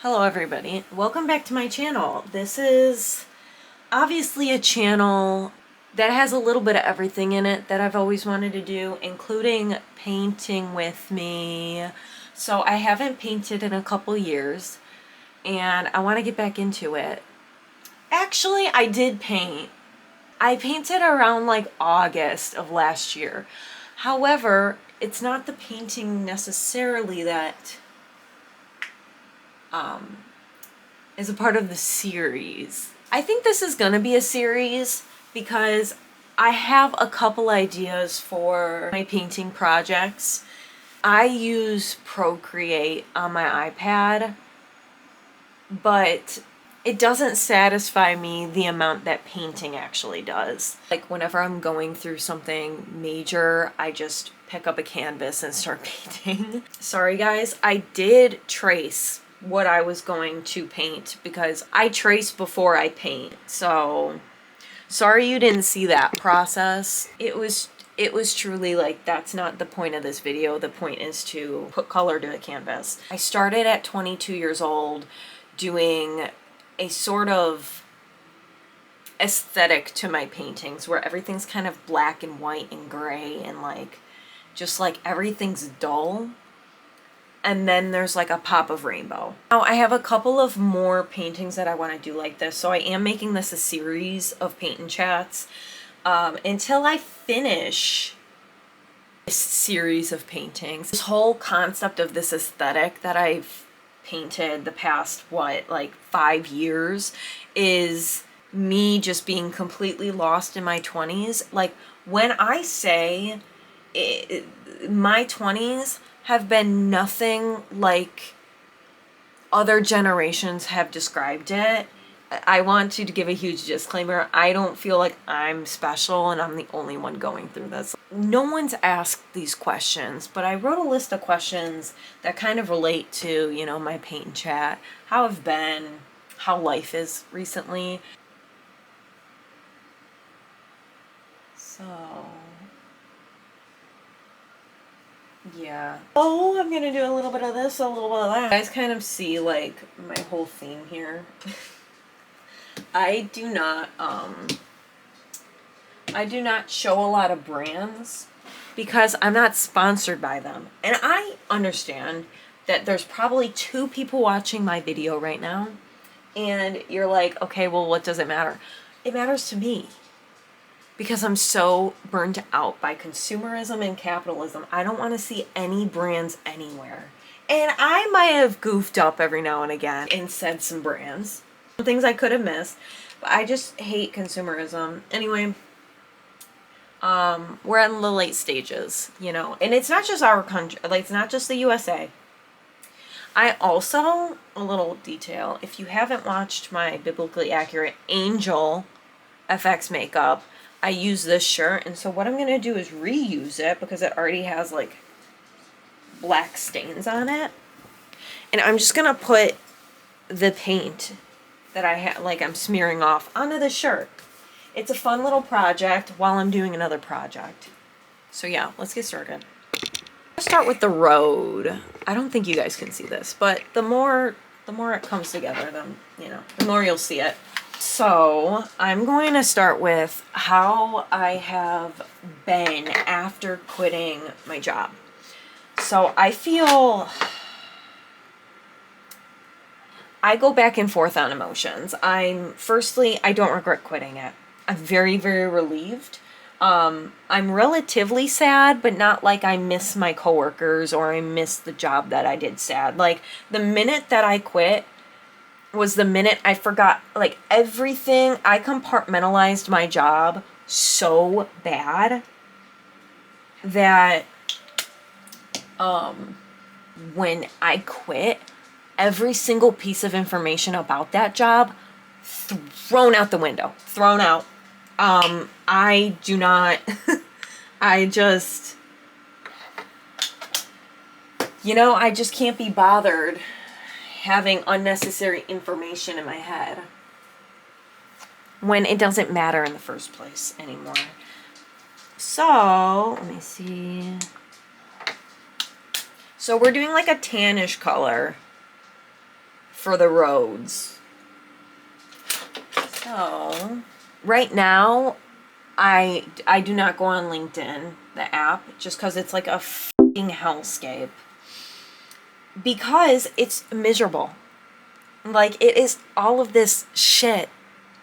Hello everybody, welcome back to my channel. This is obviously a channel that has a little bit of everything in it that I've always wanted to do, including painting with me. So I haven't painted in a couple years and I want to get back into it. Actually, I did paint. I painted around like August of last year. However, it's not the painting necessarily that is a part of the series. I think this is gonna be a series because I have a couple ideas for my painting projects. I use Procreate on my iPad, but it doesn't satisfy me the amount that painting actually does. Like whenever I'm going through something major, I just pick up a canvas and start painting. Sorry guys, I did trace what I was going to paint because I trace before I paint. So sorry you didn't see that process. It was truly like, that's not the point of this video. The point is to put color to a canvas. I started at 22 years old doing a sort of aesthetic to my paintings where everything's kind of black and white and gray and like just like everything's dull. And then there's like a pop of rainbow. Now I have a couple of more paintings that I want to do like this, so I am making this a series of paint and chats until I finish this series of paintings. This whole concept of this aesthetic that I've painted the past, like 5 years is me just being completely lost in my 20s. Like when I say my 20s have been nothing like other generations have described it. I want to give a huge disclaimer. I don't feel like I'm special and I'm the only one going through this. No one's asked these questions, but I wrote a list of questions that kind of relate to, you know, my paint and chat, how I've been, how life is recently. So yeah. Oh, I'm gonna do a little bit of this, a little bit of that. You guys kind of see like my whole theme here. I do not show a lot of brands because I'm not sponsored by them. And I understand that there's probably 2 people watching my video right now and you're like, okay, well, what does it matter? It matters to me. Because I'm so burnt out by consumerism and capitalism. I don't want to see any brands anywhere. And I might have goofed up every now and again and said some brands. Some things I could have missed. But I just hate consumerism. Anyway, we're in the late stages, you know. And it's not just our country. Like, it's not just the USA. I also, a little detail, if you haven't watched my Biblically Accurate Angel FX makeup, I use this shirt, and so what I'm going to do is reuse it because it already has like black stains on it. And I'm just going to put the paint that I have, like I'm smearing off onto the shirt. It's a fun little project while I'm doing another project. So yeah, let's get started. Let's start with the road. I don't think you guys can see this, but the more it comes together, the more you'll see it. So I'm going to start with how I have been after quitting my job. So I go back and forth on emotions. Firstly, I don't regret quitting it. I'm very, very relieved. I'm relatively sad, but not like I miss my coworkers or I miss the job that I did sad. Like the minute that I quit was the minute I forgot like everything. I compartmentalized my job so bad that when I quit, every single piece of information about that job thrown out the window. Thrown out. I do not I just I just can't be bothered having unnecessary information in my head when it doesn't matter in the first place anymore. So, let me see. So we're doing like a tannish color for the roads. So, right now, I do not go on LinkedIn, the app, just because it's like a f***ing hellscape. Because it's miserable. Like, it is all of this shit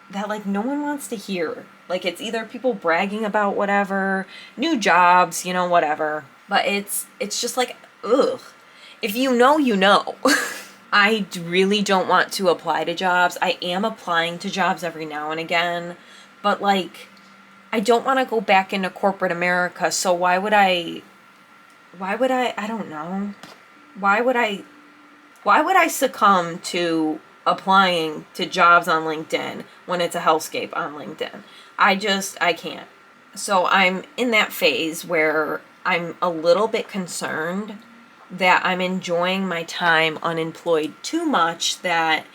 that, like, no one wants to hear. Like, it's either people bragging about whatever, new jobs, you know, whatever. But it's just like, ugh. If you know, you know. I really don't want to apply to jobs. I am applying to jobs every now and again. But, like, I don't want to go back into corporate America. So why would I don't know. Why would I succumb to applying to jobs on LinkedIn when it's a hellscape on LinkedIn? I can't. So I'm in that phase where I'm a little bit concerned that I'm enjoying my time unemployed too much, that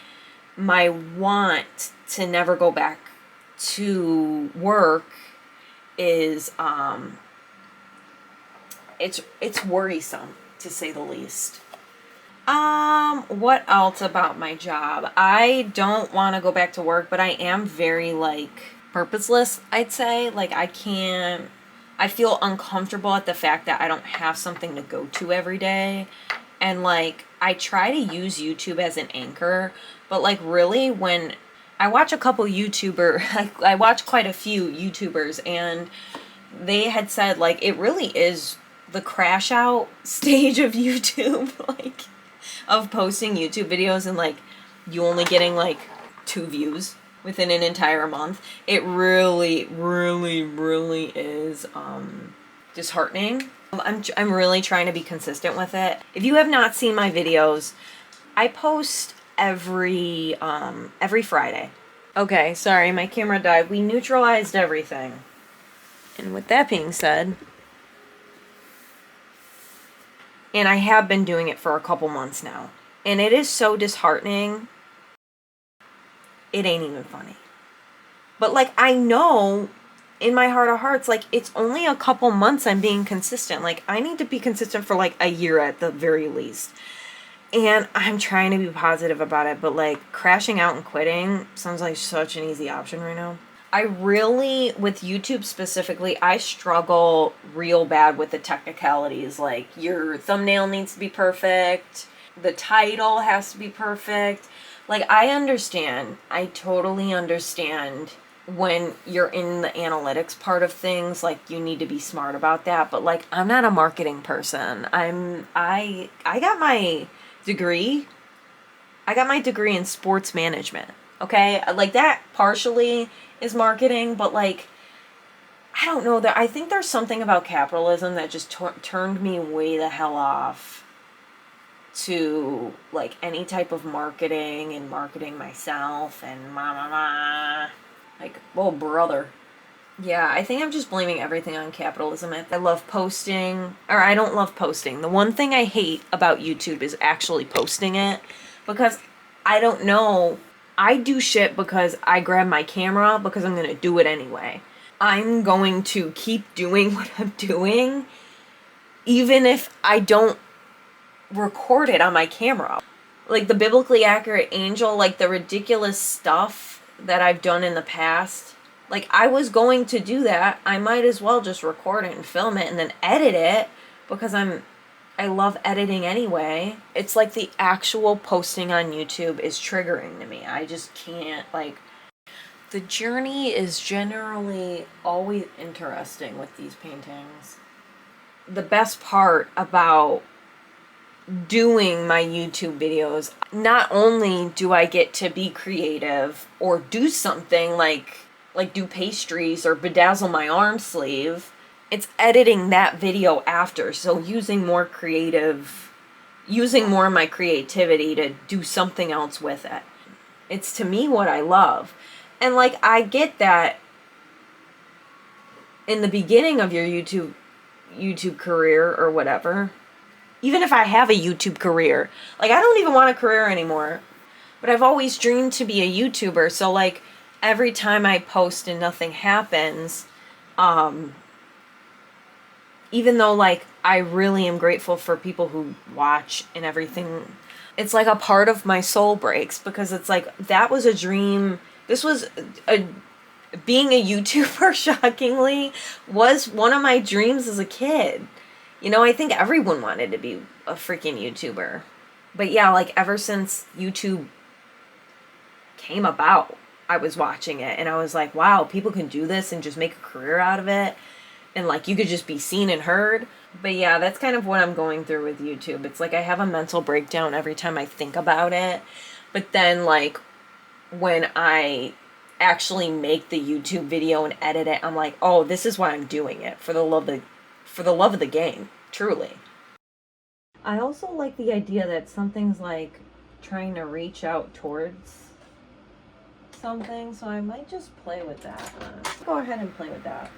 my want to never go back to work is it's worrisome, to say the least. What else about my job? I don't want to go back to work, but I am very, like, purposeless, I'd say. Like, I feel uncomfortable at the fact that I don't have something to go to every day. And, like, I try to use YouTube as an anchor, but, like, really, when I watch a couple I watch quite a few YouTubers, and they had said, like, it really is the crash out stage of YouTube, like, of posting YouTube videos and, like, you only getting, like, 2 views within an entire month. It really, really, really is disheartening. I'm really trying to be consistent with it. If you have not seen my videos, I post every Friday. Okay, sorry, my camera died. We neutralized everything. And with that being said, and I have been doing it for a couple months now, and it is so disheartening, it ain't even funny. But, like, I know in my heart of hearts, like, it's only a couple months I'm being consistent. Like, I need to be consistent for, like, a year at the very least. And I'm trying to be positive about it, but, like, crashing out and quitting sounds like such an easy option right now. I really, with YouTube specifically, I struggle real bad with the technicalities. Like, your thumbnail needs to be perfect, the title has to be perfect. Like, I totally understand when you're in the analytics part of things, like, you need to be smart about that. But, like, I'm not a marketing person. I got my degree. I got my degree in sports management. Okay? Like, that partially is marketing, but, like, I don't know, that I think there's something about capitalism that just turned me way the hell off to, like, any type of marketing and marketing myself and like, oh brother. Yeah, I think I'm just blaming everything on capitalism. I love posting, or I don't love posting. The one thing I hate about YouTube is actually posting it, because I don't know, I do shit because I grab my camera because I'm gonna do it anyway. I'm going to keep doing what I'm doing even if I don't record it on my camera. Like the Biblically Accurate Angel, like the ridiculous stuff that I've done in the past, like I was going to do that. I might as well just record it and film it and then edit it, because I love editing anyway. It's like the actual posting on YouTube is triggering to me. I just can't, like, the journey is generally always interesting with these paintings. The best part about doing my YouTube videos, not only do I get to be creative or do something like do pastries or bedazzle my arm sleeve, it's editing that video after. So using more of my creativity to do something else with it. It's, to me, what I love. And, like, I get that in the beginning of your YouTube career or whatever. Even if I have a YouTube career, like, I don't even want a career anymore, but I've always dreamed to be a YouTuber. So, like, every time I post and nothing happens, even though, like, I really am grateful for people who watch and everything, It's like a part of my soul breaks, because it's like, that was a dream. This was a being a YouTuber, shockingly, was one of my dreams as a kid. You know, I think everyone wanted to be a freaking YouTuber. But yeah, like ever since YouTube came about, I was watching it and I was like, wow, people can do this and just make a career out of it. And like you could just be seen and heard. But yeah, that's kind of what I'm going through with YouTube. It's like I have a mental breakdown every time I think about it. But then like when I actually make the YouTube video and edit it, I'm like, oh, this is why I'm doing it, for the love of the game, truly. I also like the idea that something's like trying to reach out towards something, so I might just play with that. Go ahead and play with that.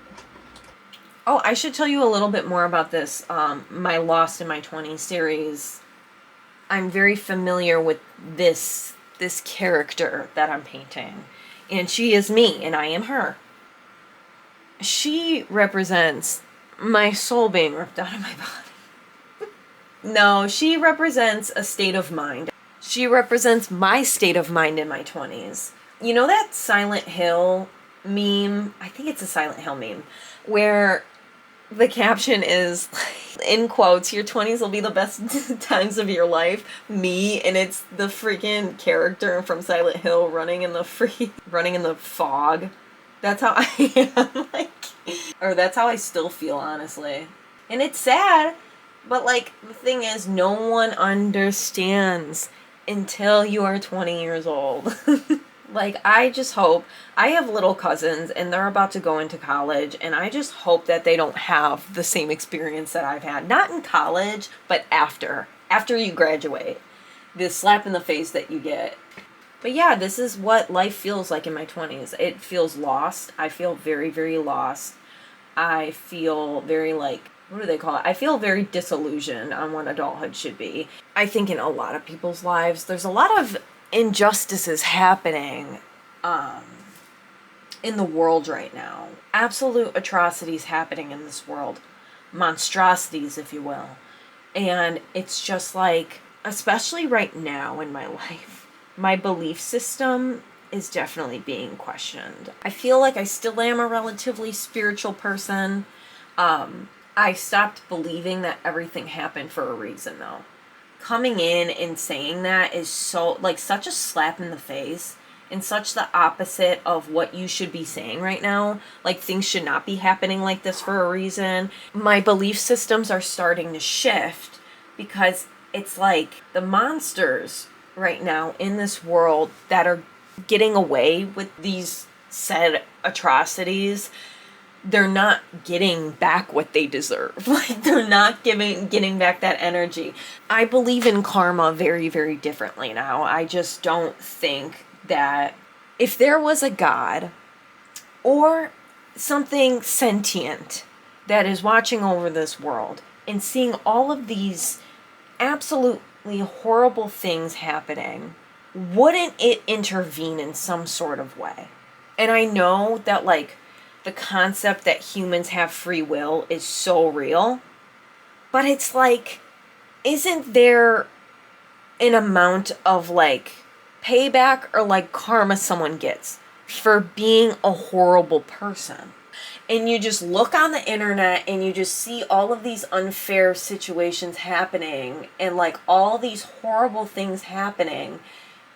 Oh, I should tell you a little bit more about this, my Lost in My 20s series. I'm very familiar with this character that I'm painting. And she is me, and I am her. She represents my soul being ripped out of my body. No, she represents a state of mind. She represents my state of mind in my 20s. You know that Silent Hill meme? I think it's a Silent Hill meme, where the caption is, in quotes, your 20s will be the best times of your life, me, and it's the freaking character from Silent Hill running in the fog. That's how I am, like, or that's how I still feel, honestly. And it's sad, but like, the thing is, no one understands until you are 20 years old. Like, I just hope, I have little cousins and they're about to go into college, and I just hope that they don't have the same experience that I've had. Not in college, but after you graduate. This slap in the face that you get. But yeah, this is what life feels like in my 20s. It feels lost. I feel very, very lost. I feel very like, what do they call it? I feel very disillusioned on what adulthood should be. I think in a lot of people's lives, there's a lot of injustices happening in the world right now. Absolute atrocities happening in this world. Monstrosities, if you will. And it's just like, especially right now in my life, my belief system is definitely being questioned. I feel like I still am a relatively spiritual person. I stopped believing that everything happened for a reason, though. Coming in and saying that is so, like, such a slap in the face and such the opposite of what you should be saying right now. Like, things should not be happening like this for a reason. My belief systems are starting to shift because it's like the monsters right now in this world that are getting away with these said atrocities, they're not getting back what they deserve. Like, they're not getting back that energy. I believe in karma very, very differently now. I just don't think that if there was a God or something sentient that is watching over this world and seeing all of these absolutely horrible things happening, wouldn't it intervene in some sort of way? And I know that, like, the concept that humans have free will is so real, but it's like, isn't there an amount of like payback or like karma someone gets for being a horrible person? And you just look on the internet and you just see all of these unfair situations happening and like all these horrible things happening,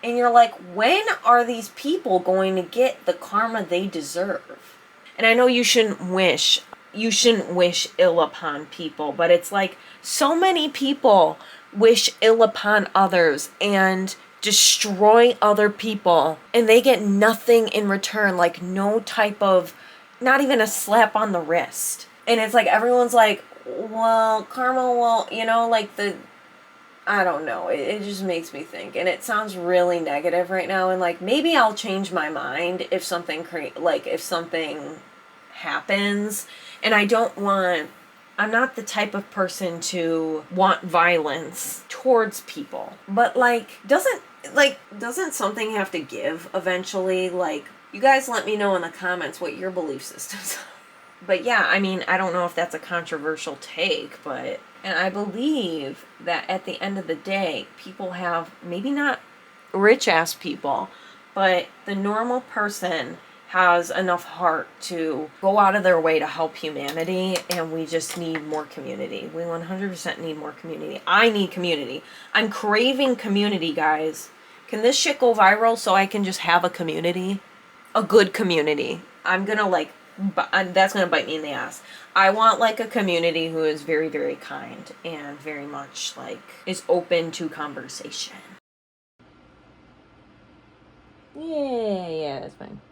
and you're like, when are these people going to get the karma they deserve? And I know you shouldn't wish ill upon people, but it's like so many people wish ill upon others and destroy other people, and they get nothing in return, like no type of, not even a slap on the wrist. And it's like everyone's like, well, karma will, you know, like I don't know. It just makes me think, and it sounds really negative right now. And like, maybe I'll change my mind if something if something happens. And I'm not the type of person to want violence towards people. But like, doesn't something have to give eventually? Like, you guys let me know in the comments what your belief systems are. But yeah, I mean, I don't know if that's a controversial take, but And I believe that at the end of the day, people have, maybe not rich ass people, but the normal person has enough heart to go out of their way to help humanity, and we just need more community. We 100% need more community. I need community. I'm craving community, guys. Can this shit go viral so I can just have a community? A good community. I'm gonna like, that's gonna bite me in the ass. I want like a community who is very, very kind and very much like is open to conversation. Yeah, that's fine.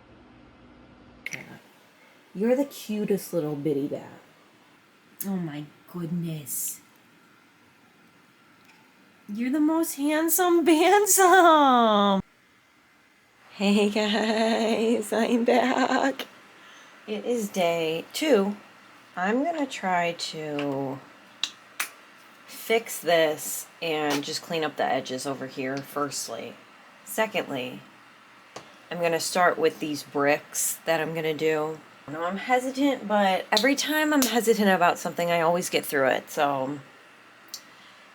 You're the cutest little bitty bat. Oh my goodness. You're the most handsome Bansum. Hey guys, I'm back. It is day 2. I'm gonna try to fix this and just clean up the edges over here, firstly. Secondly, I'm gonna start with these bricks that I'm gonna do. I know I'm hesitant, but every time I'm hesitant about something, I always get through it, so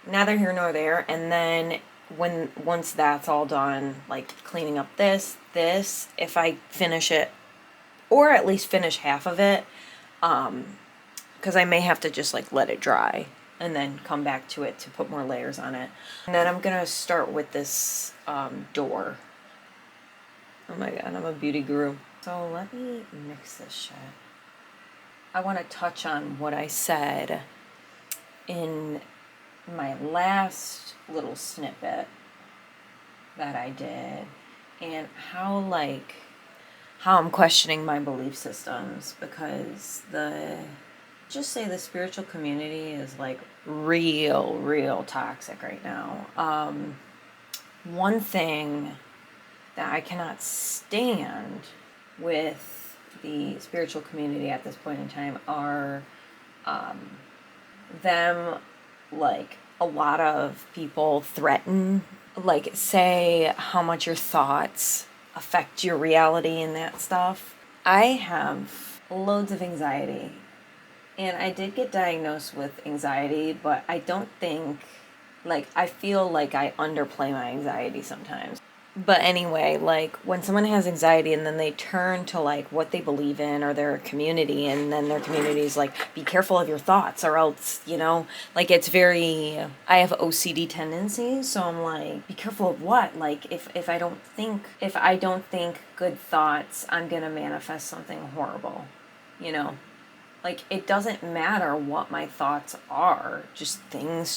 neither here nor there. And then once that's all done, like cleaning up this, if I finish it, or at least finish half of it, because I may have to just like let it dry and then come back to it to put more layers on it. And then I'm gonna start with this door. Oh my god, I'm a beauty guru. So let me mix this shit. I want to touch on what I said in my last little snippet that I did, and how I'm questioning my belief systems, because the spiritual community is like real toxic right now. One thing that I cannot stand with the spiritual community at this point in time are them, like, a lot of people threaten, like, say how much your thoughts affect your reality and that stuff. I have loads of anxiety, and I did get diagnosed with anxiety, but I don't think, like, I feel like I underplay my anxiety sometimes. But anyway, like, when someone has anxiety and then they turn to like what they believe in or their community, and then their community is like, be careful of your thoughts or else, like, it's very, I have OCD tendencies, so I'm like, be careful of what? Like, if I don't think good thoughts, I'm gonna manifest something horrible, you know? Like, it doesn't matter what my thoughts are, just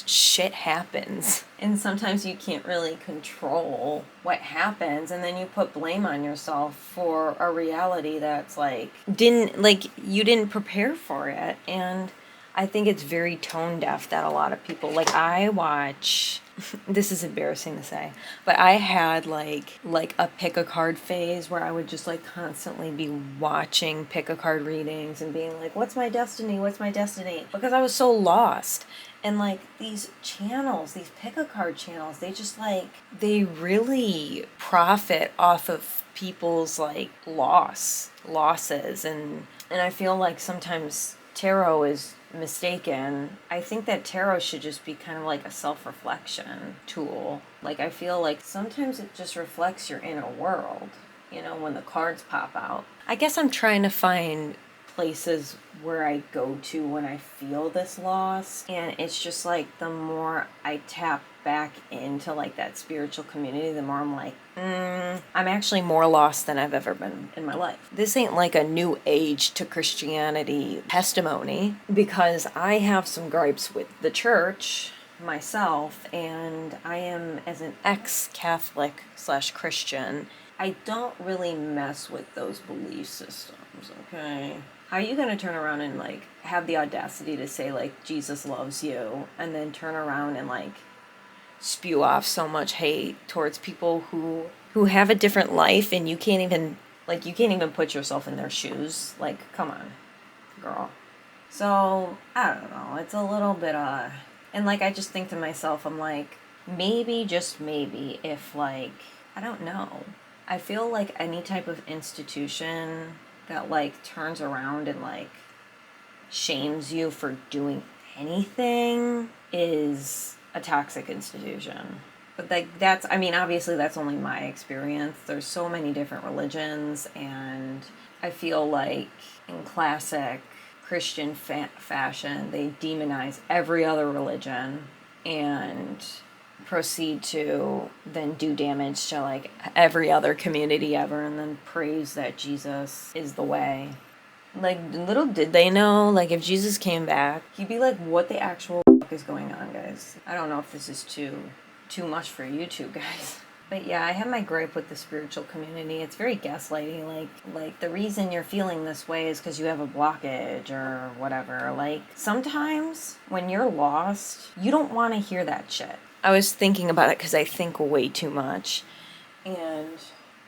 shit happens. And sometimes you can't really control what happens, and then you put blame on yourself for a reality that's like, you didn't prepare for it. And I think it's very tone deaf that a lot of people, like, I watch, this is embarrassing to say, but I had like a pick a card phase where I would just like constantly be watching pick a card readings and being like, what's my destiny? What's my destiny? Because I was so lost. And like these channels, these pick a card channels, they just like, they really profit off of people's like losses. And I feel like sometimes tarot is mistaken. I think that tarot should just be kind of like a self-reflection tool. Like, I feel like sometimes it just reflects your inner world, when the cards pop out. I guess I'm trying to find places where I go to when I feel this loss, and it's just like the more I tap back into like that spiritual community, the more I'm like, I'm actually more lost than I've ever been in my life. This ain't like a new age to Christianity testimony, because I have some gripes with the church myself, and I am, as an ex-Catholic / Christian, I don't really mess with those belief systems, okay? How are you going to turn around and like have the audacity to say like Jesus loves you, and then turn around and like spew off so much hate towards people who have a different life, and you can't even put yourself in their shoes? Like, come on, girl. So, I don't know, it's a little bit and like, I just think to myself, I'm like, maybe, just maybe, if like, I don't know, I feel like any type of institution that like turns around and like shames you for doing anything is a toxic institution. But that's, I mean, obviously that's only my experience. There's so many different religions, and I feel like in classic Christian fashion, they demonize every other religion and proceed to then do damage to like every other community ever, and then praise that Jesus is the way. Like, little did they know, like, if Jesus came back, he'd be like, what the actual fuck is going on, guys? I don't know if this is too much for YouTube, guys. But yeah, I have my gripe with the spiritual community. It's very gaslighty. Like the reason you're feeling this way is because you have a blockage or whatever. Like, sometimes when you're lost, you don't want to hear that shit. I was thinking about it because I think way too much. And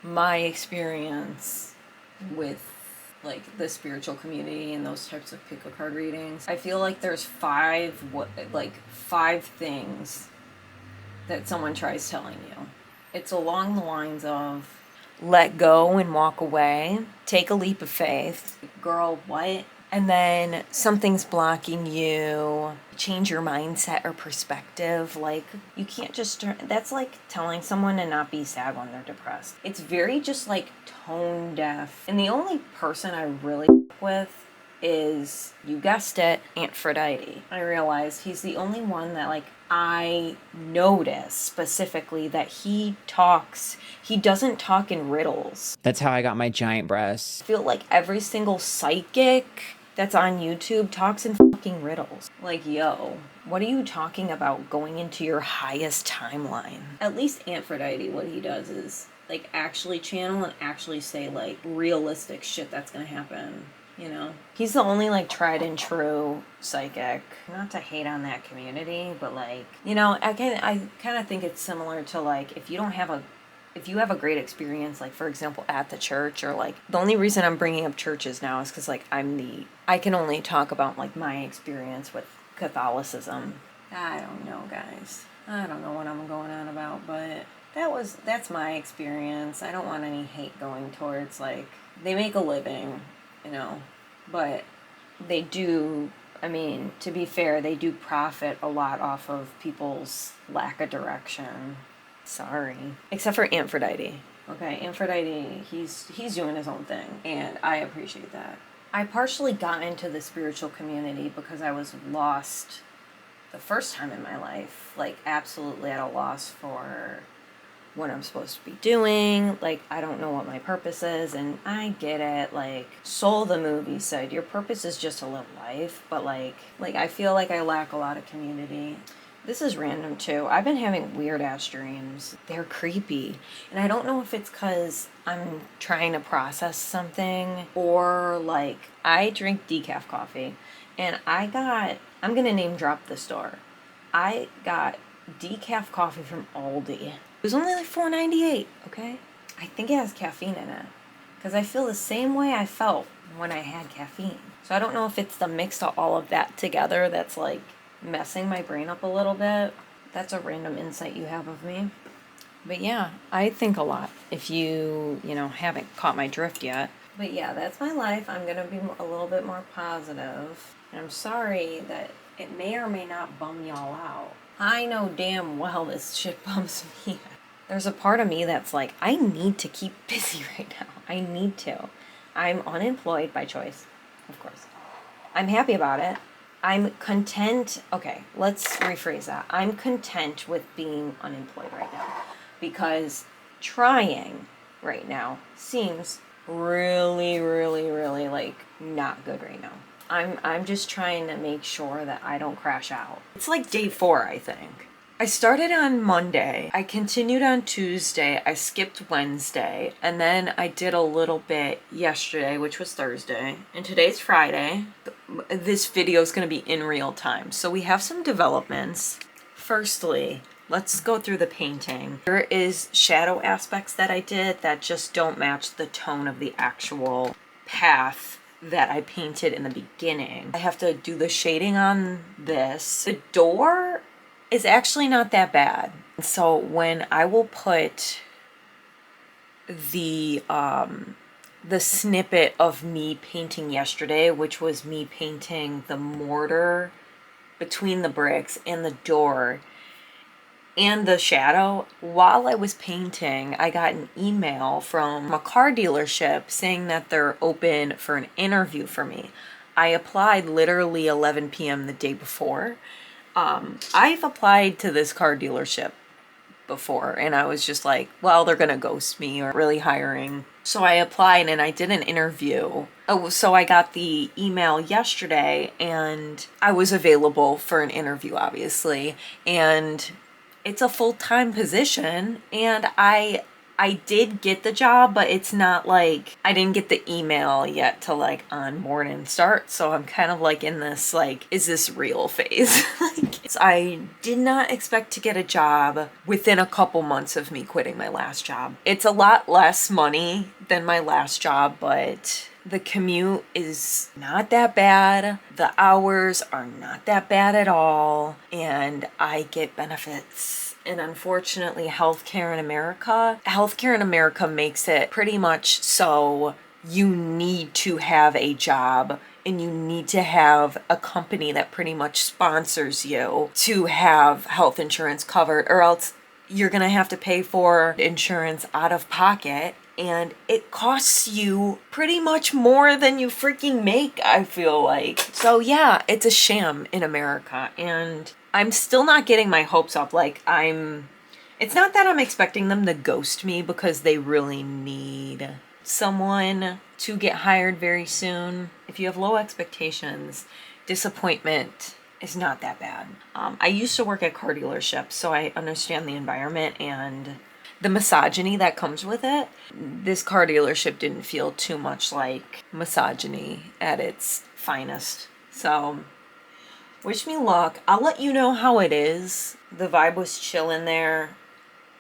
my experience with like the spiritual community and those types of pickle card readings, I feel like there's five things that someone tries telling you. It's along the lines of let go and walk away, take a leap of faith. Girl, what? And then something's blocking you, change your mindset or perspective. Like, you can't just that's like telling someone to not be sad when they're depressed. It's very just like tone deaf. And the only person I really with is, you guessed it, Aphrodite. I realized he's the only one that like I notice specifically that he doesn't talk in riddles. That's how I got my giant breasts. I feel like every single psychic that's on YouTube talks in fucking riddles. Like, yo, what are you talking about going into your highest timeline? At least Aphrodite, what he does is like actually channel and actually say like realistic shit that's gonna happen. You know, he's the only like tried and true psychic. Not to hate on that community, but like, you know, I kind of think it's similar to like if you have a great experience, like for example at the church, or like the only reason I'm bringing up churches now is because like I can only talk about like my experience with Catholicism. I don't know, guys. I don't know what I'm going on about, but that's my experience. I don't want any hate going towards like they make a living. You know, but they do, I mean, to be fair, they do profit a lot off of people's lack of direction. Sorry. Except for Aphrodite. Okay, Aphrodite, he's doing his own thing, and I appreciate that. I partially got into the spiritual community because I was lost the first time in my life, like absolutely at a loss for what I'm supposed to be doing. Like, I don't know what my purpose is, and I get it. Like, Soul the movie said, your purpose is just to live life, but like I feel like I lack a lot of community. This is random too. I've been having weird ass dreams. They're creepy, and I don't know if it's because I'm trying to process something, or like I drink decaf coffee, and I'm gonna name drop the store. I got decaf coffee from Aldi. It was only like $4.98, okay? I think it has caffeine in it, because I feel the same way I felt when I had caffeine. So I don't know if it's the mix of all of that together that's like messing my brain up a little bit. That's a random insight you have of me. But yeah, I think a lot, if you haven't caught my drift yet. But yeah, that's my life. I'm going to be a little bit more positive. And I'm sorry that it may or may not bum y'all out. I know damn well this shit bums me out. There's a part of me that's like, I need to keep busy right now. I need to. I'm unemployed by choice, of course. I'm happy about it. I'm content. Okay, let's rephrase that. I'm content with being unemployed right now, because trying right now seems really, really, really like not good right now. I'm just trying to make sure that I don't crash out. It's like day 4, I think. I started on Monday, I continued on Tuesday, I skipped Wednesday, and then I did a little bit yesterday, which was Thursday, and today's Friday. This video is going to be in real time, so we have some developments. Firstly, let's go through the painting. There is shadow aspects that I did that just don't match the tone of the actual path that I painted in the beginning. I have to do the shading on this. The door is actually not that bad. So when I will put the snippet of me painting yesterday, which was me painting the mortar between the bricks and the door and the shadow. While I was painting, I got an email from a car dealership saying that they're open for an interview for me. I applied literally 11 p.m. the day before. I've applied to this car dealership before, and I was just like, well, they're gonna ghost me or really hiring. So I applied and I did an interview. Oh, so I got the email yesterday and I was available for an interview, obviously. And it's a full-time position, and I did get the job, but it's not like I didn't get the email yet to like onboard and start. So I'm kind of like in this like, is this real phase? I did not expect to get a job within a couple months of me quitting my last job. It's a lot less money than my last job, but the commute is not that bad. The hours are not that bad at all. And I get benefits. And unfortunately, healthcare in America makes it pretty much so you need to have a job and you need to have a company that pretty much sponsors you to have health insurance covered, or else you're gonna have to pay for insurance out of pocket. And it costs you pretty much more than you freaking make, I feel like. So yeah, it's a sham in America. And I'm still not getting my hopes up. It's not that I'm expecting them to ghost me, because they really need someone to get hired very soon. If you have low expectations, disappointment is not that bad. I used to work at car dealerships, so I understand the environment and the misogyny that comes with it. This car dealership didn't feel too much like misogyny at its finest. So, wish me luck. I'll let you know how it is. The vibe was chill in there.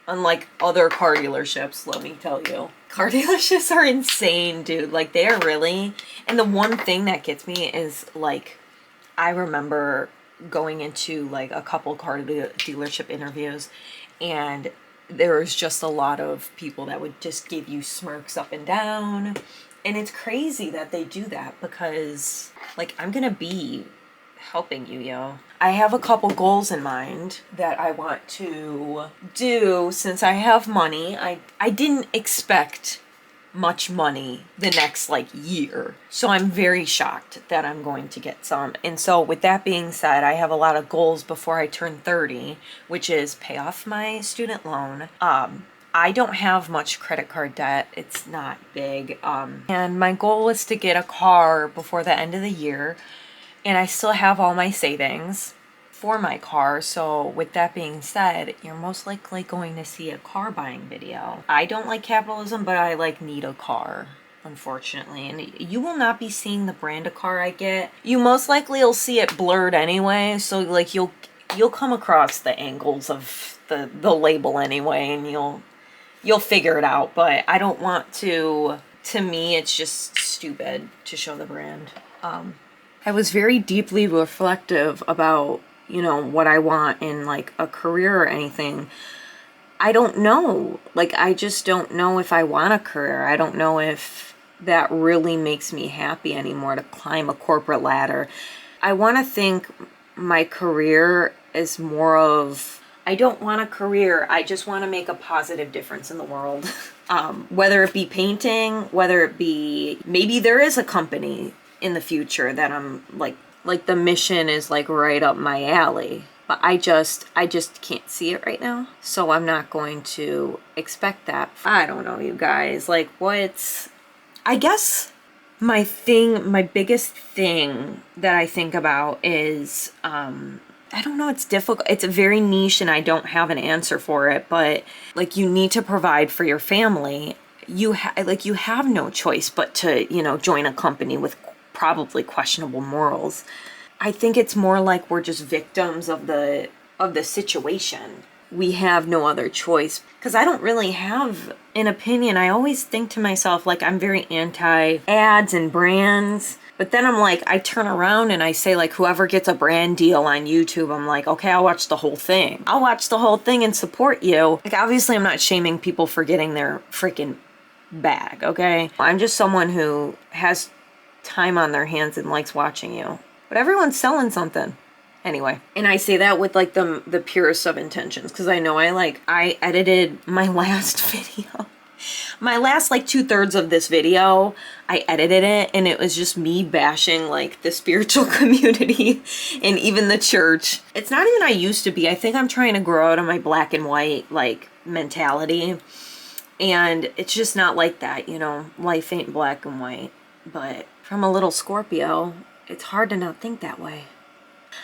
Unlike other car dealerships, let me tell you. Car dealerships are insane, dude. Like, they are really... And the one thing that gets me is, like, I remember going into, like, a couple car dealership interviews, and there was just a lot of people that would just give you smirks up and down. And it's crazy that they do that, because, like, I'm gonna be helping you, yo. I have a couple goals in mind that I want to do since I have money. I didn't expect much money the next like year. So I'm very shocked that I'm going to get some. And so with that being said, I have a lot of goals before I turn 30, which is pay off my student loan. I don't have much credit card debt. It's not big. And my goal is to get a car before the end of the year. And I still have all my savings for my car. So with that being said, you're most likely going to see a car buying video. I don't like capitalism, but I like need a car, unfortunately. And you will not be seeing the brand of car I get. You most likely will see it blurred anyway. So like you'll come across the angles of the label anyway, and you'll figure it out. But I don't want to me, it's just stupid to show the brand. I was very deeply reflective about, what I want in like a career or anything. I don't know. Like, I just don't know if I want a career. I don't know if that really makes me happy anymore to climb a corporate ladder. I want to think my career is more of, I don't want a career. I just want to make a positive difference in the world. Whether it be painting, whether it be, maybe there is a company in the future that I'm like the mission is like right up my alley, but I just can't see it right now. So I'm not going to expect that. I don't know, you guys, like I guess my biggest thing that I think about is, I don't know, it's difficult. It's very niche and I don't have an answer for it, but like you need to provide for your family. You have no choice but to, join a company with probably questionable morals. I think it's more like we're just victims of the situation. We have no other choice, because I don't really have an opinion. I always think to myself, like, I'm very anti ads and brands, but then I'm like, I turn around and I say, like, whoever gets a brand deal on YouTube, I'm like, okay, I'll watch the whole thing. I'll watch the whole thing and support you. Like, obviously I'm not shaming people for getting their freaking bag, okay? I'm just someone who has time on their hands and likes watching you. But everyone's selling something. Anyway, and I say that with like the purest of intentions, because I know I edited my last video. My last like 2/3 of this video, I edited it and it was just me bashing like the spiritual community and even the church. It's not even I used to be. I think I'm trying to grow out of my black and white like mentality. And it's just not like that, you know. Life ain't black and white. But from a little Scorpio, it's hard to not think that way.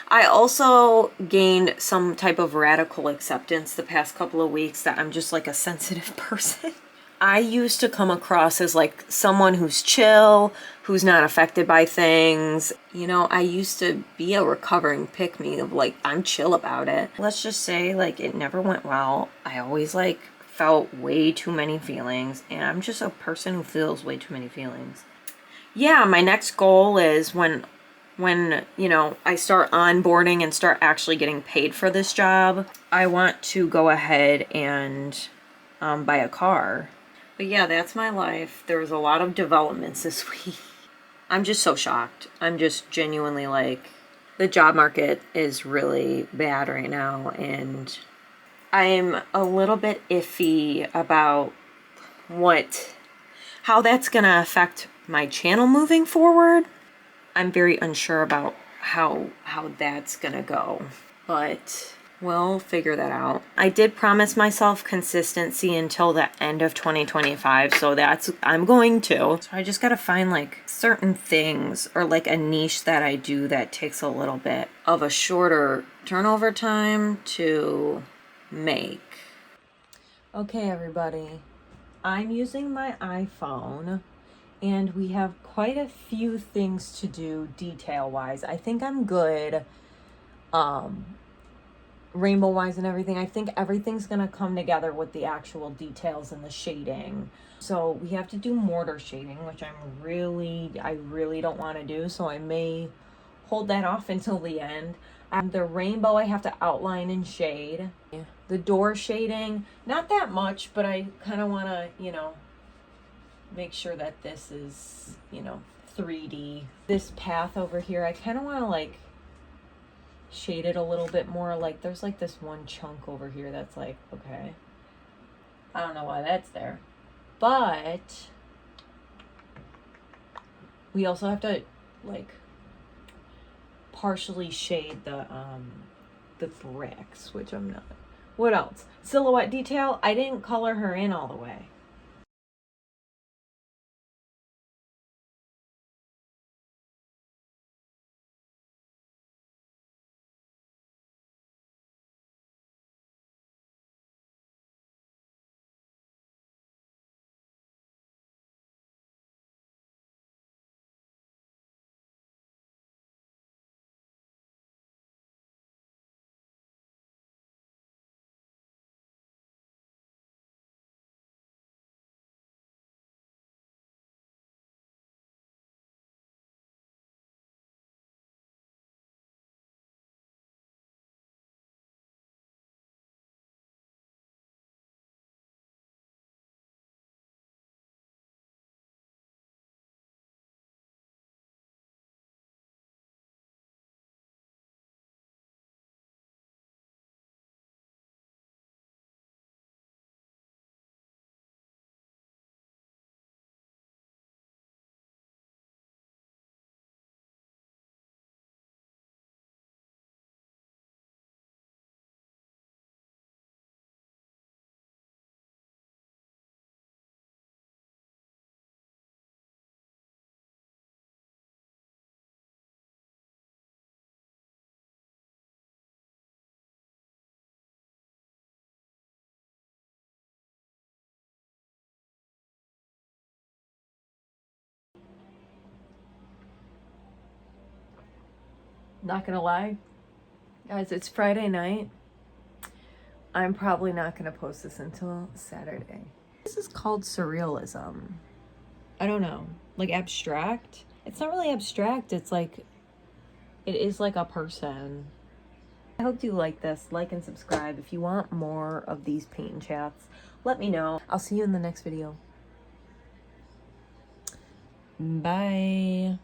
I also gained some type of radical acceptance the past couple of weeks that I'm just like a sensitive person. I used to come across as like someone who's chill, who's not affected by things. You know, I used to be a recovering pick-me of like, I'm chill about it. Let's just say like it never went well. I always like felt way too many feelings, and I'm just a person who feels way too many feelings. Yeah, my next goal is when you know, I start onboarding and start actually getting paid for this job, I want to go ahead and buy a car. But yeah, that's my life. There was a lot of developments this week. I'm just so shocked. I'm just genuinely like, the job market is really bad right now, and I'm a little bit iffy about how that's gonna affect my channel moving forward. I'm very unsure about how that's gonna go, but we'll figure that out. I did promise myself consistency until the end of 2025, so I'm going to. So I just gotta find like certain things or like a niche that I do that takes a little bit of a shorter turnover time to make. Okay, everybody, I'm using my iPhone. And we have quite a few things to do detail-wise. I think I'm good rainbow-wise and everything. I think everything's going to come together with the actual details and the shading. So we have to do mortar shading, which I really don't want to do. So I may hold that off until the end. The rainbow I have to outline and shade. The door shading, not that much, but I kind of want to, you know, make sure that this is, you know, 3D. This path over here, I kind of want to like shade it a little bit more. Like there's like this one chunk over here that's like, okay, I don't know why that's there, but we also have to like partially shade the bricks, which I'm not. What else? Silhouette detail, I didn't color her in all the way. Not gonna lie, guys, it's Friday night. I'm probably not gonna post this until Saturday. This is called surrealism. I don't know, like abstract. It's not really abstract, it's like, it is like a person. I hope you like this. Like and subscribe. If you want more of these paint and chats, let me know. I'll see you in the next video. Bye.